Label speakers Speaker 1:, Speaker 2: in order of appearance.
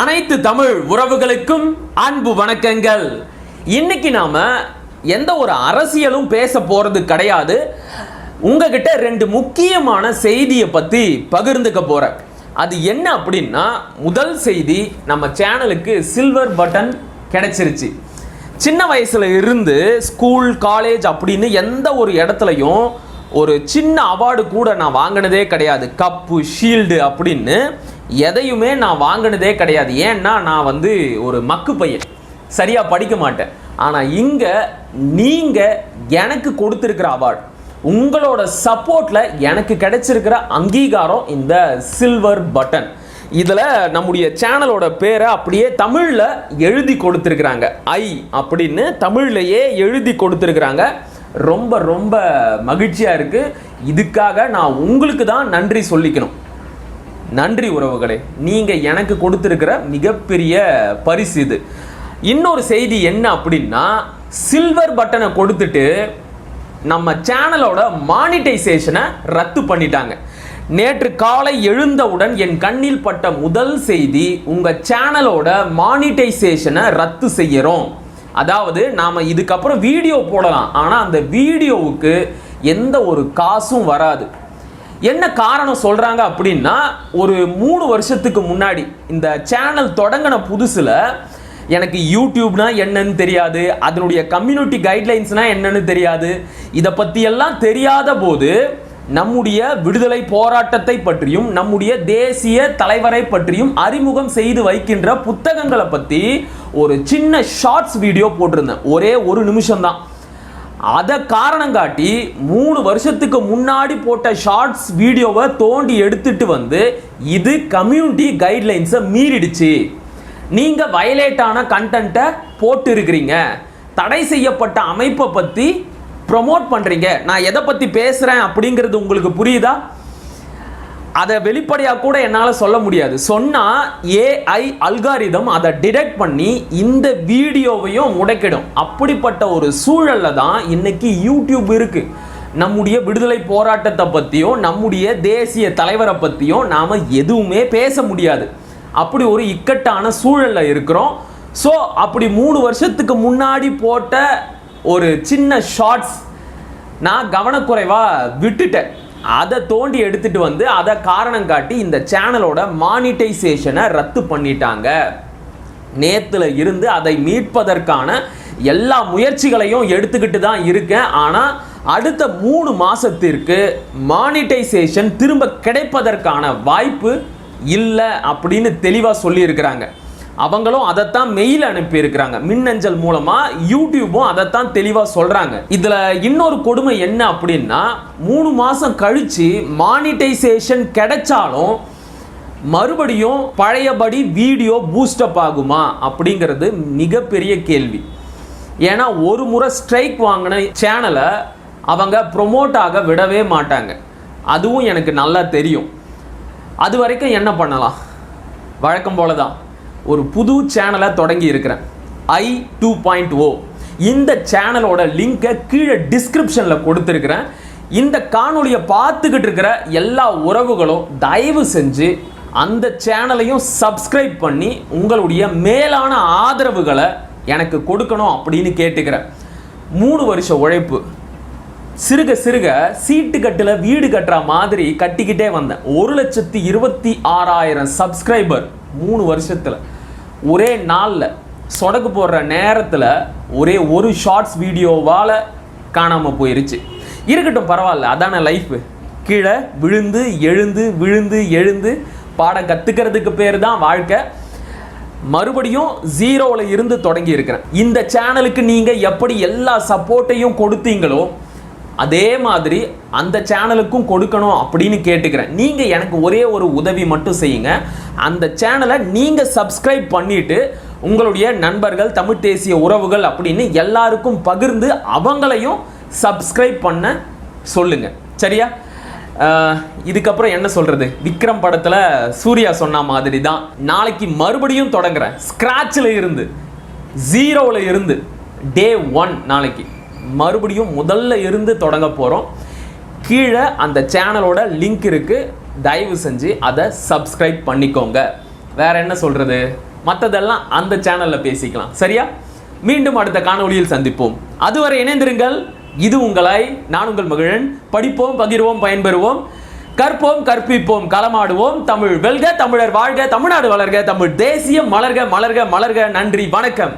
Speaker 1: அனைத்து தமிழ் உறவுகளுக்கும் அன்பு வணக்கங்கள். இன்னைக்கு நாம எந்த ஒரு அரசியலும் பேச போறது கிடையாது. உங்ககிட்ட ரெண்டு முக்கியமான செய்தியை பத்தி பகிர்ந்துக்க போறேன். அது என்ன அப்படின்னா, முதல் செய்தி, நம்ம சேனலுக்கு சில்வர் பட்டன் கிடைச்சிருச்சு. சின்ன வயசுல இருந்து ஸ்கூல் காலேஜ் அப்படின்னு எந்த ஒரு இடத்துலையும் ஒரு சின்ன அவார்டு கூட நான் வாங்கினதே கிடையாது. கப்பு ஷீல்டு அப்படின்னு எதையுமே நான் வாங்கினதே கிடையாது. ஏன்னா நான் ஒரு மக்கு பையன், சரியாக படிக்க மாட்டேன். ஆனால் இங்கே நீங்கள் எனக்கு கொடுத்துருக்கிற அவார்டு, உங்களோட சப்போர்ட்டில் எனக்கு கிடைச்சிருக்கிற அங்கீகாரம் இந்த சில்வர் பட்டன். இதில் நம்முடைய சேனலோட பேரை அப்படியே தமிழில் எழுதி கொடுத்துருக்குறாங்க. ஐ அப்படின்னு தமிழ்லையே எழுதி கொடுத்துருக்குறாங்க. ரொம்ப ரொம்ப மகிழ்ச்சியாக இருக்குது. இதுக்காக நான் உங்களுக்கு தான் நன்றி சொல்லிக்கணும். நன்றி உறவுகளே, நீங்கள் எனக்கு கொடுத்துருக்கிற மிகப்பெரிய பரிசு இது. இன்னொரு செய்தி என்ன அப்படின்னா, சில்வர் பட்டனை கொடுத்துட்டு நம்ம சேனலோட மானிட்டைசேஷனை ரத்து பண்ணிட்டாங்க. நேற்று காலை எழுந்தவுடன் என் கண்ணில் பட்ட முதல் செய்தி, உங்கள் சேனலோட மானிட்டைசேஷனை ரத்து செய்யறோம். அதாவது நாம் இதுக்கப்புறம் வீடியோ போடலாம், ஆனால் அந்த வீடியோவுக்கு எந்த ஒரு காசும் வராது. என்ன காரணம் சொல்கிறாங்க அப்படின்னா, ஒரு 3 வருஷத்துக்கு முன்னாடி இந்த சேனல் தொடங்கின புதுசில் எனக்கு யூடியூப்னா என்னன்னு தெரியாது, அதனுடைய கம்யூனிட்டி கைட்லைன்ஸ்னால் என்னன்னு தெரியாது. இதை பற்றியெல்லாம் தெரியாத போது நம்முடைய விடுதலை போராட்டத்தை பற்றியும் நம்முடைய தேசிய தலைவரை பற்றியும் அறிமுகம் செய்து வைக்கின்ற புத்தகங்களை பற்றி ஒரு சின்ன ஷார்ட்ஸ் வீடியோ போட்டிருந்தேன். ஒரே 1 நிமிஷம் தான். அதை காரணம் காட்டி 3 வருஷத்துக்கு முன்னாடி போட்ட ஷார்ட்ஸ் வீடியோவை தோண்டி எடுத்துட்டு இது கம்யூனிட்டி கைட்லைன்ஸை மீறிடுச்சு, நீங்கள் வயலேட்டான கண்டென்ட்டை போட்டு இருக்கிறீங்க, தடை செய்யப்பட்ட அமைப்பை பற்றி ப்ரொமோட் பண்ணுறீங்க, நான் எதை பற்றி பேசுகிறேன் அப்படிங்கிறது உங்களுக்கு புரியுதா? அதை வெளிப்படையாக கூட என்னால் சொல்ல முடியாது. சொன்னால் ஏஐ அல்காரிதம் அதை டிடெக்ட் பண்ணி இந்த வீடியோவையும் முடக்கிடும். அப்படிப்பட்ட ஒரு சூழலில் தான் இன்னைக்கு யூடியூப் இருக்குது. நம்முடைய விடுதலை போராட்டத்தை பற்றியும் நம்முடைய தேசிய தலைவரை பற்றியும் நாம் எதுவுமே பேச முடியாது. அப்படி ஒரு இக்கட்டான சூழலில் இருக்கிறோம். ஸோ அப்படி 3 வருஷத்துக்கு முன்னாடி போட்ட ஒரு சின்ன ஷார்ட்ஸ் நான் கவனக்குறைவாக விட்டுட்டேன். அதை தோண்டி எடுத்துட்டு அதை காரணம் காட்டி இந்த சேனலோட மானிட்டைசேஷனை ரத்து பண்ணிட்டாங்க. நேத்துல இருந்து அதை மீட்பதற்கான எல்லா முயற்சிகளையும் எடுத்துக்கிட்டு தான் இருக்கேன். ஆனால் அடுத்த 3 மாசத்திற்கு மானிட்டைசேஷன் திரும்ப கிடைப்பதற்கான வாய்ப்பு இல்லை அப்படின்னு தெளிவாக சொல்லியிருக்கிறாங்க. அவங்களும் அதைத்தான் மெயில் அனுப்பி இருக்கிறாங்க, மின்னஞ்சல் மூலமா. யூடியூபும் அதைத்தான் தெளிவாக சொல்றாங்க. இதுல இன்னொரு கொடுமை என்ன அப்படின்னா, 3 மாசம் கழிச்சு மானிட்டைசேஷன் கிடைச்சாலும் மறுபடியும் பழையபடி வீடியோ பூஸ்டப் ஆகுமா அப்படிங்கிறது மிகப்பெரிய கேள்வி. ஏன்னா ஒரு முறை ஸ்ட்ரைக் வாங்கின சேனலை அவங்க ப்ரொமோட் ஆக விடவே மாட்டாங்க. அதுவும் எனக்கு நல்லா தெரியும். அது வரைக்கும் என்ன பண்ணலாம்? வழக்கம் போல தான் ஒரு புது சேனலை தொடங்கி இருக்கிறேன், ஐ 2.0. இந்த சேனலோட லிங்கை கீழே டிஸ்கிரிப்ஷனில் கொடுத்துருக்கிறேன். இந்த காணொலியை பார்த்துக்கிட்டு இருக்கிற எல்லா உறவுகளும் தயவு செஞ்சு அந்த சேனலையும் சப்ஸ்கிரைப் பண்ணி உங்களுடைய மேலான ஆதரவுகளை எனக்கு கொடுக்கணும் அப்படின்னு கேட்டுக்கிறேன். 3 வருஷ உழைப்பு, சிறுக சிறுக சீட்டு கட்டில் வீடு கட்டுற மாதிரி கட்டிக்கிட்டே வந்தேன். 1,26,000 சப்ஸ்கிரைபர் 3 வருஷத்தில். ஒரே நாளில் சொடக்கு போடுற நேரத்தில் ஒரே ஒரு ஷார்ட்ஸ் வீடியோவால் காணாமல் போயிருச்சு. இருக்கட்டும், பரவாயில்ல, அதான லைஃப். கீழே விழுந்து எழுந்து விழுந்து எழுந்து பாடம் கற்றுக்கிறதுக்கு பேர் தான் வாழ்க்கை. மறுபடியும் 0ல் இருந்து தொடங்கி இருக்கிறேன். இந்த சேனலுக்கு நீங்கள் எப்படி எல்லா சப்போர்ட்டையும் கொடுத்தீங்களோ அதே மாதிரி அந்த சேனலுக்கும் கொடுக்கணும் அப்படின்னு கேட்டுக்கிறேன். நீங்கள் எனக்கு ஒரே ஒரு உதவி மட்டும் செய்யுங்க. அந்த சேனலை நீங்கள் சப்ஸ்கிரைப் பண்ணிட்டு உங்களுடைய நண்பர்கள், தமிழ் தேசிய உறவுகள் அப்படின்னு எல்லாருக்கும் பகிர்ந்து அவங்களையும் சப்ஸ்கிரைப் பண்ண சொல்லுங்க, சரியா? இதுக்கப்புறம் என்ன சொல்றது, விக்ரம் படத்தில் சூர்யா சொன்ன மாதிரி தான் நாளைக்கு மறுபடியும் தொடங்குறேன். ஸ்கிராட்சில் இருந்து 0ல் இருந்து டே 1 நாளைக்கு மறுபடியும் முதல்ல இருந்து தொடங்க போகிறோம். கீழே அந்த சேனலோட லிங்க் இருக்குது, தயவு செஞ்சு அதை சப்ஸ்கிரைப் பண்ணிக்கோங்க. வேற என்ன சொல்றது, மற்றதெல்லாம் அந்த சேனல்ல பேசிக்கலாம். சரியா? மீண்டும் அடுத்த காணொளியில் சந்திப்போம். அதுவரை இணைந்திருங்கள். இது உங்களாய், நான் உங்கள் மகிழன். படிப்போம், பகிர்வோம், பயன்பெறுவோம், கற்போம், கற்பிப்போம், களமாடுவோம். தமிழ் வெல்க, தமிழர் வாழ்க, தமிழ்நாடு வளர்க, தமிழ் தேசியம் மலர்க மலர்க மலர்க. நன்றி, வணக்கம்.